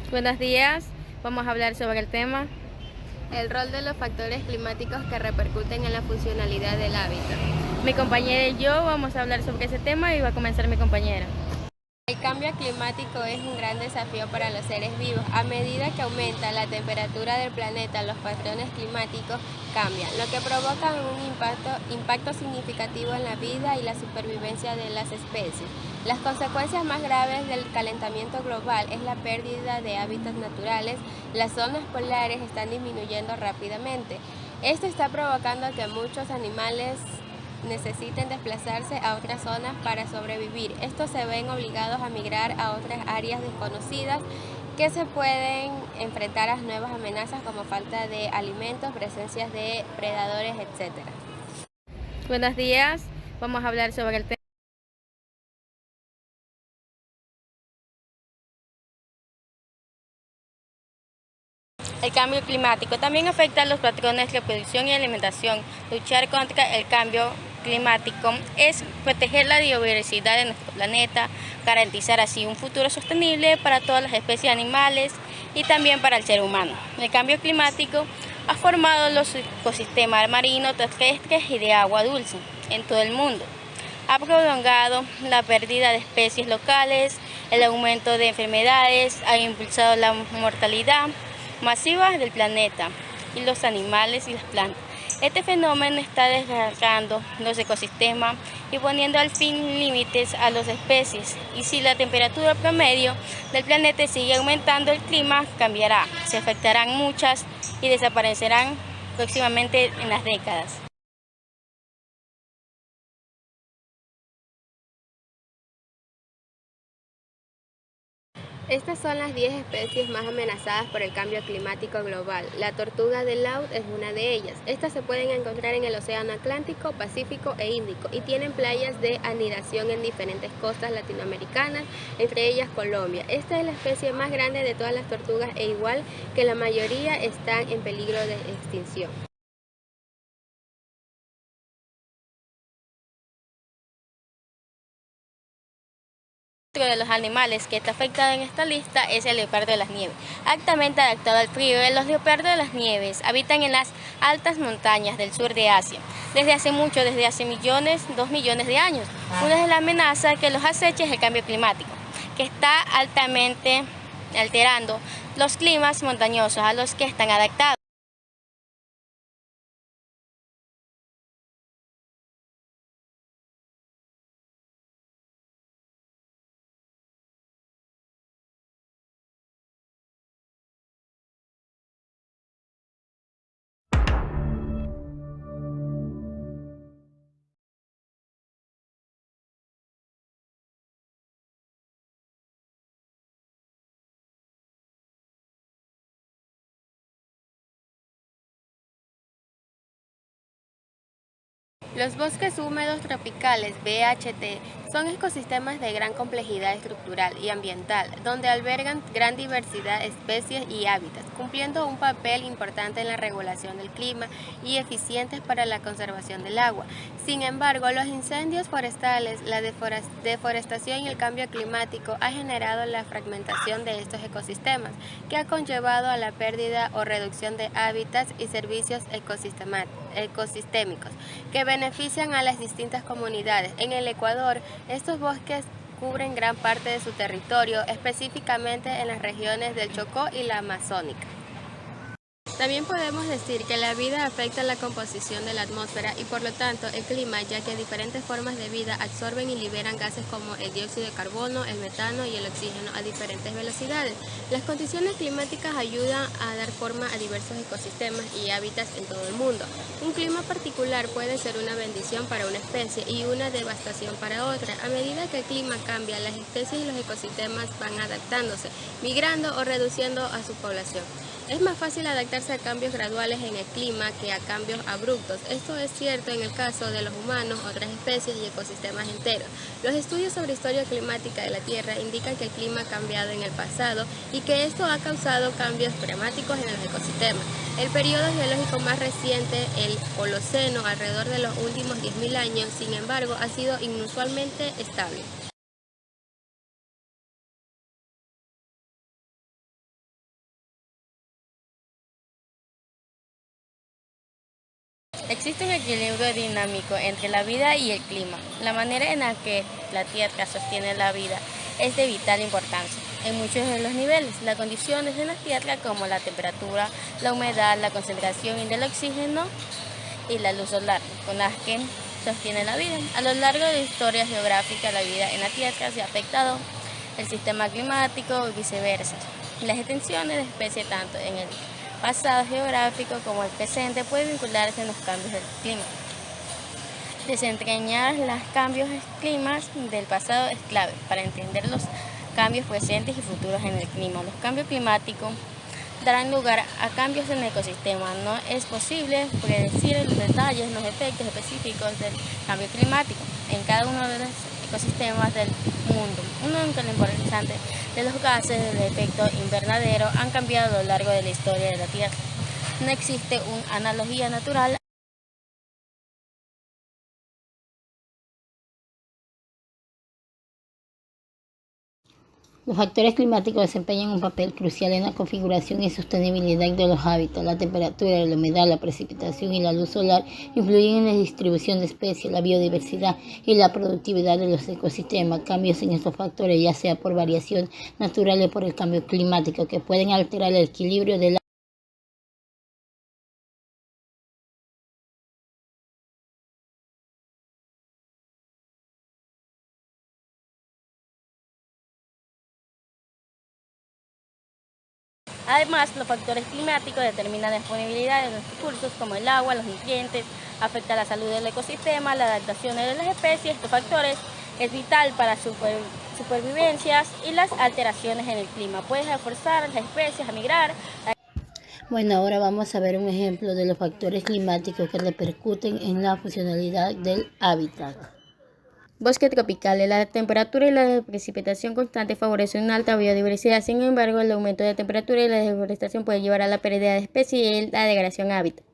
Buenos días, vamos a hablar sobre el tema El rol de los factores climáticos que repercuten en la funcionalidad del hábitat. Mi compañera y yo vamos a hablar sobre ese tema y va a comenzar mi compañera. El cambio climático es un gran desafío para los seres vivos. A medida que aumenta la temperatura del planeta, los patrones climáticos cambian, lo que provoca un impacto significativo en la vida y la supervivencia de las especies. Las consecuencias más graves del calentamiento global es la pérdida de hábitats naturales. Las zonas polares están disminuyendo rápidamente. Esto está provocando que muchos animales necesiten desplazarse a otras zonas para sobrevivir. Estos se ven obligados a migrar a otras áreas desconocidas que se pueden enfrentar a nuevas amenazas como falta de alimentos, presencias de predadores, etc. Buenos días, vamos a hablar sobre el tema. El cambio climático también afecta a los patrones de producción y alimentación. Luchar contra el cambio climático es proteger la biodiversidad de nuestro planeta, garantizar así un futuro sostenible para todas las especies animales y también para el ser humano. El cambio climático ha formado los ecosistemas marinos, terrestres y de agua dulce en todo el mundo. Ha prolongado la pérdida de especies locales, el aumento de enfermedades, ha impulsado la mortalidad masiva del planeta y los animales y las plantas. Este fenómeno está desgastando los ecosistemas y poniendo al fin límites a las especies. Y si la temperatura promedio del planeta sigue aumentando, el clima cambiará. Se afectarán muchas y desaparecerán próximamente en las décadas. Estas son las 10 especies más amenazadas por el cambio climático global. La tortuga de laúd es una de ellas. Estas se pueden encontrar en el Océano Atlántico, Pacífico e Índico y tienen playas de anidación en diferentes costas latinoamericanas, entre ellas Colombia. Esta es la especie más grande de todas las tortugas e igual que la mayoría están en peligro de extinción. Otro de los animales que está afectado en esta lista es el leopardo de las nieves. Altamente adaptado al frío, los leopardos de las nieves habitan en las altas montañas del sur de Asia desde hace 2 millones de años. Una de las amenazas que los acecha es el cambio climático, que está altamente alterando los climas montañosos a los que están adaptados. Los bosques húmedos tropicales (BHT) son ecosistemas de gran complejidad estructural y ambiental, donde albergan gran diversidad de especies y hábitats, cumpliendo un papel importante en la regulación del clima y eficientes para la conservación del agua. Sin embargo, los incendios forestales, la deforestación y el cambio climático han generado la fragmentación de estos ecosistemas, que ha conllevado a la pérdida o reducción de hábitats y servicios ecosistémicos que benefician a las distintas comunidades. En el Ecuador, estos bosques cubren gran parte de su territorio, específicamente en las regiones del Chocó y la Amazónica. También podemos decir que la vida afecta la composición de la atmósfera y por lo tanto el clima, ya que diferentes formas de vida absorben y liberan gases como el dióxido de carbono, el metano y el oxígeno a diferentes velocidades. Las condiciones climáticas ayudan a dar forma a diversos ecosistemas y hábitats en todo el mundo. Un clima particular puede ser una bendición para una especie y una devastación para otra. A medida que el clima cambia, las especies y los ecosistemas van adaptándose, migrando o reduciendo a su población. Es más fácil adaptarse a cambios graduales en el clima que a cambios abruptos. Esto es cierto en el caso de los humanos, otras especies y ecosistemas enteros. Los estudios sobre historia climática de la Tierra indican que el clima ha cambiado en el pasado y que esto ha causado cambios dramáticos en los ecosistemas. El periodo geológico más reciente, el Holoceno, alrededor de los últimos 10.000 años, sin embargo, ha sido inusualmente estable. Existe un equilibrio dinámico entre la vida y el clima. La manera en la que la Tierra sostiene la vida es de vital importancia. En muchos de los niveles, las condiciones de la Tierra como la temperatura, la humedad, la concentración del oxígeno y la luz solar, con las que sostiene la vida. A lo largo de la historia geográfica, la vida en la Tierra se ha afectado el sistema climático y viceversa. Las extensiones de especies tanto en el pasado geográfico como el presente pueden vincularse en los cambios del clima. Desentrañar los cambios de clima del pasado es clave para entender los cambios presentes y futuros en el clima. Los cambios climáticos darán lugar a cambios en el ecosistema. No es posible predecir los detalles, los efectos específicos del cambio climático en cada uno de los ecosistemas del mundo. Uno de los importantes de los gases del efecto invernadero han cambiado a lo largo de la historia de la Tierra. No existe una analogía natural. Los factores climáticos desempeñan un papel crucial en la configuración y sostenibilidad de los hábitats. La temperatura, la humedad, la precipitación y la luz solar influyen en la distribución de especies, la biodiversidad y la productividad de los ecosistemas. Cambios en estos factores, ya sea por variación natural o por el cambio climático, que pueden alterar el equilibrio de la Además, los factores climáticos determinan la disponibilidad de los recursos como el agua, los nutrientes, afecta la salud del ecosistema, la adaptación de las especies. Estos factores es vital para supervivencias y las alteraciones en el clima. Pueden forzar a las especies a migrar. Bueno, ahora vamos a ver un ejemplo de los factores climáticos que repercuten en la funcionalidad del hábitat. Bosque tropical. La temperatura y la precipitación constante favorecen una alta biodiversidad. Sin embargo, el aumento de temperatura y la deforestación puede llevar a la pérdida de especies y la degradación de hábitat.